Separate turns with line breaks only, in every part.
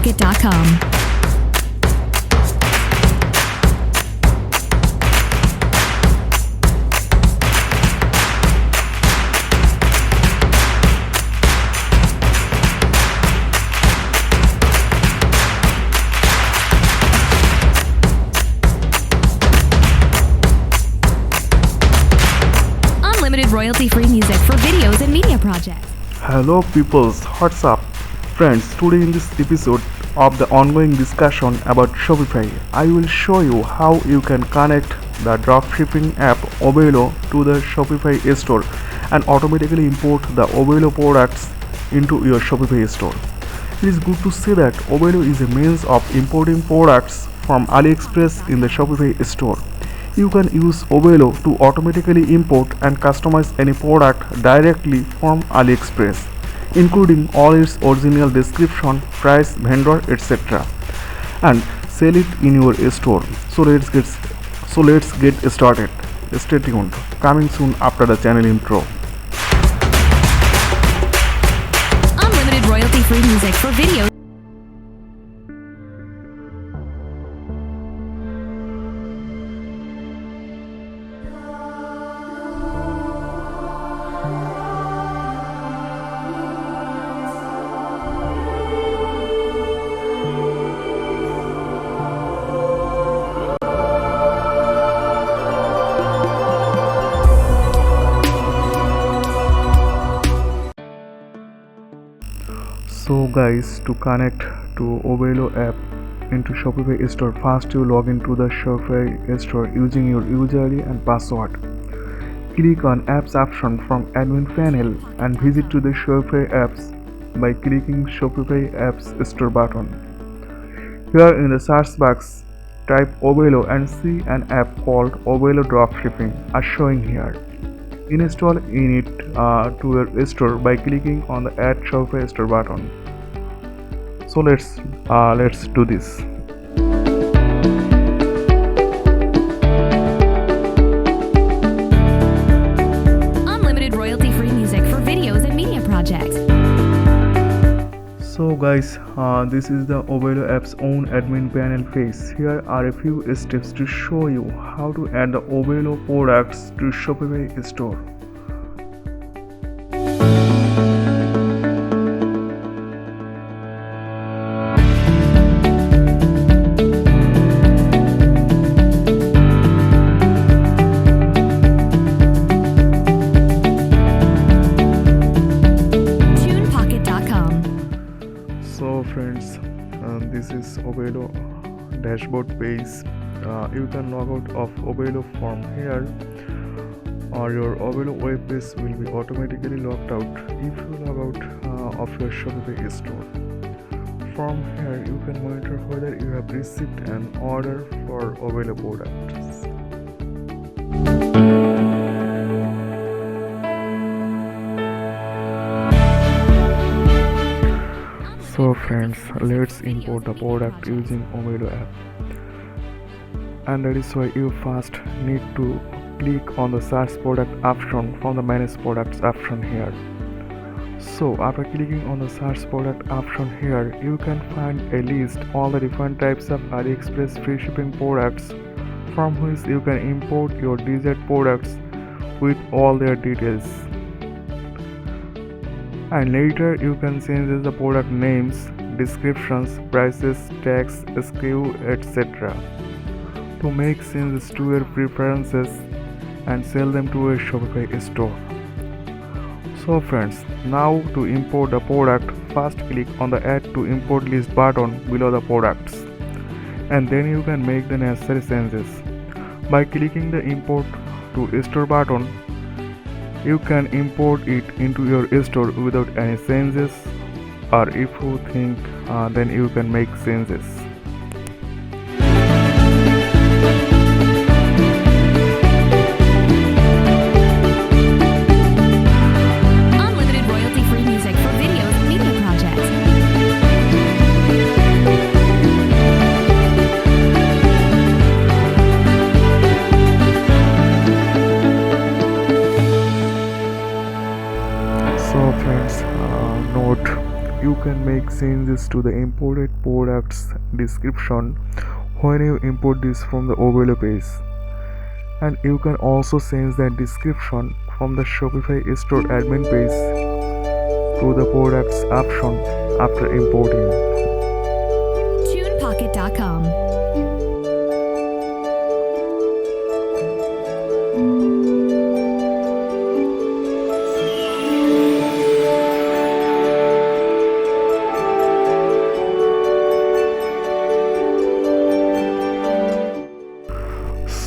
TunePocket.com. Unlimited royalty-free music for videos and media projects.
Hello peoples, what's up? Friends, today in this episode of the ongoing discussion about Shopify, I will show you how you can connect the dropshipping app Oberlo to the Shopify store and automatically import the Oberlo products into your Shopify store. It is good to see that Oberlo is a means of importing products from AliExpress in the Shopify store. You can use Oberlo to automatically import and customize any product directly from AliExpress, including all its original description, price, vendor, etc., and sell it in your store. So let's get started. Stay tuned. Coming soon after the channel intro.
Unlimited royalty-free music for videos.
So guys, to connect to Oberlo app into Shopify store, first you log into the Shopify store using your userID and password. Click on apps option from admin panel and visit to the Shopify apps by clicking Shopify Apps Store button. Here in the search box, type Oberlo and see an app called Oberlo Dropshipping as showing here. Install it to your store by clicking on the Add Shopify Store button. So let's do this.
Unlimited royalty-free music for videos and media projects.
So guys, this is the Oberlo app's own admin panel page. Here are a few steps to show you how to add the Oberlo products to Shopify store. So friends, this is Oberlo dashboard page. You can log out of Oberlo from here, or your Oberlo web page will be automatically logged out if you log out of your Shopify store. From here you can monitor whether you have received an order for Oberlo products. So friends, let's import the product using Oberlo app, and that is why you first need to click on the search product option from the manage products option here. So after clicking on the search product option here, you can find a list all the different types of AliExpress free shipping products from which you can import your desired products with all their details. And later you can change the product names, descriptions, prices, tags, SKU, etc. to make changes to your preferences and sell them to a Shopify store. So friends, now to import the product, first click on the Add to Import List button below the products, and then you can make the necessary changes. By clicking the Import to Store button, you can import it into your store without any changes, or if you think then you can make changes.
Unlimited royalty-free music for videos and media projects.
you can make changes to the imported product's description when you import this from the Oberlo page. And you can also change the description from the Shopify Store admin page to the products option after importing.
TunePocket.com.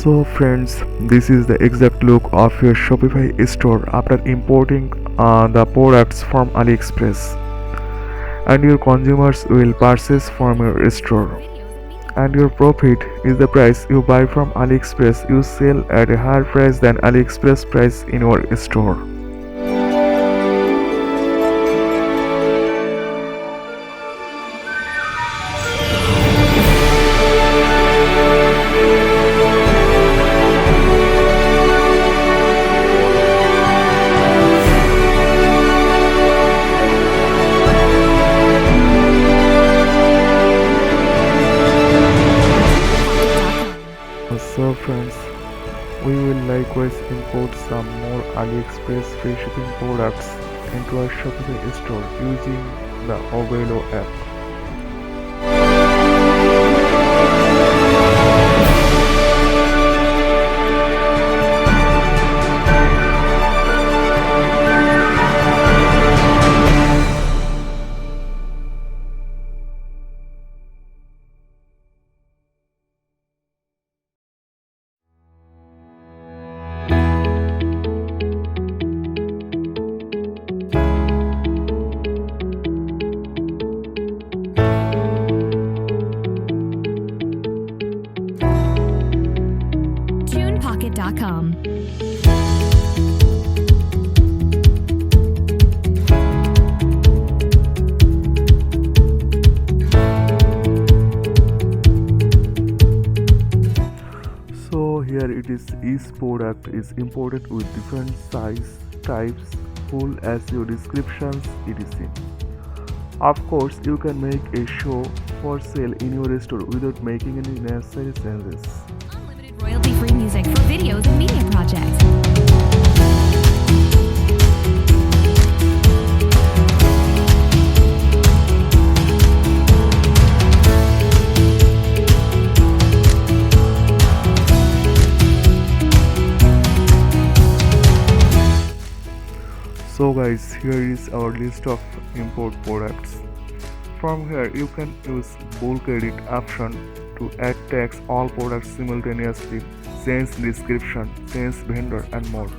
So friends, this is the exact look of your Shopify store after importing the products from AliExpress, and your consumers will purchase from your store, and your profit is the price you buy from AliExpress. You sell at a higher price than AliExpress price in your store. So friends, we will likewise import some more AliExpress free shipping products into our Shopify store using the Oberlo app.
TunePocket.com.
So here it is, each product is imported with different size, types, full SEO descriptions, etc. Of course, you can make a show for sale in your store without making any necessary changes.
Unlimited royalty-free music for videos and media projects.
So guys, here is our list of import products. From here you can use bulk edit option to add tags all products simultaneously, change description, change vendor and more.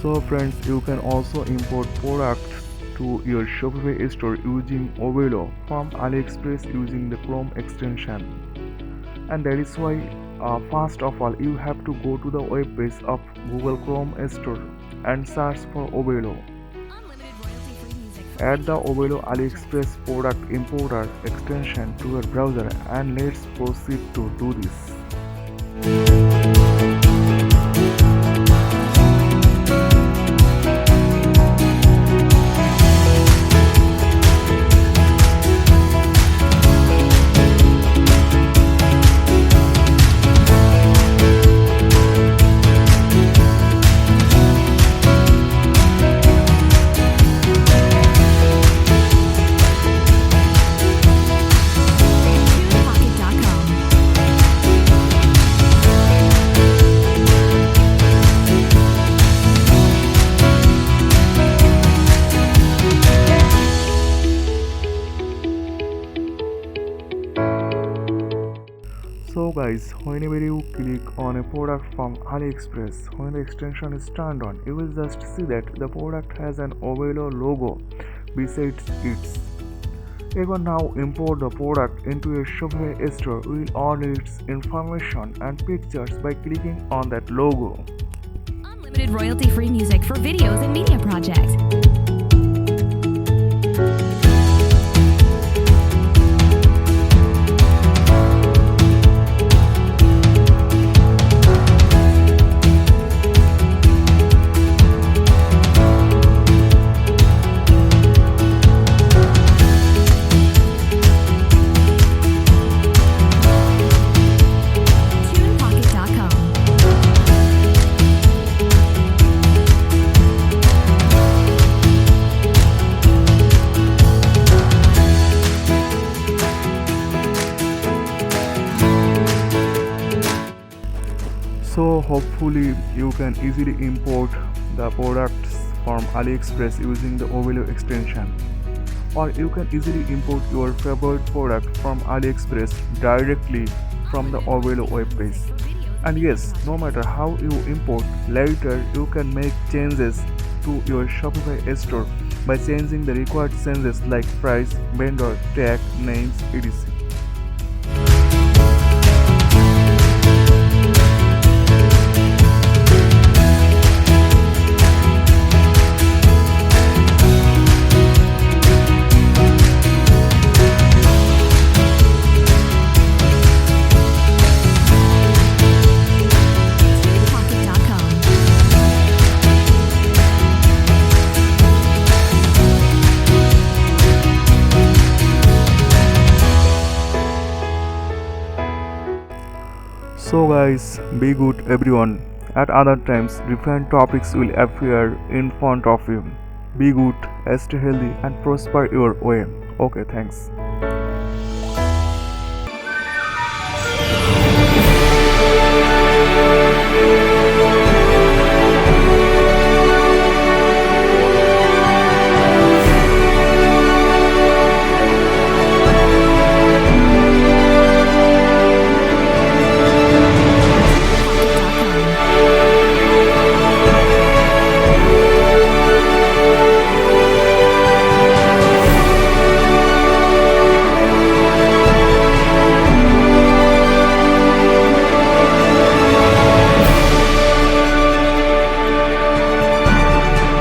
So friends, you can also import products to your Shopify store using Oberlo from AliExpress using the Chrome extension. And that is why first of all you have to go to the web page of Google Chrome Store and search for Oberlo. Add the Oberlo AliExpress product importer extension to your browser and let's proceed to do this. So guys, whenever you click on a product from AliExpress, when the extension is turned on, you will just see that the product has an Oberlo logo besides it. You can now import the product into your Shopify store with all its information and pictures by clicking on that logo.
Unlimited royalty-free music for videos and media projects.
hopefully you can easily import the products from AliExpress using the Oberlo extension, or you can easily import your favorite product from AliExpress directly from the Oberlo web page. And yes, no matter how you import, later you can make changes to your Shopify store by changing the required changes like price, vendor, tag, names, etc.
TreePocket.com.
So guys, be good everyone. At other times, different topics will appear in front of you. Be good, stay healthy and prosper your way. Okay, thanks.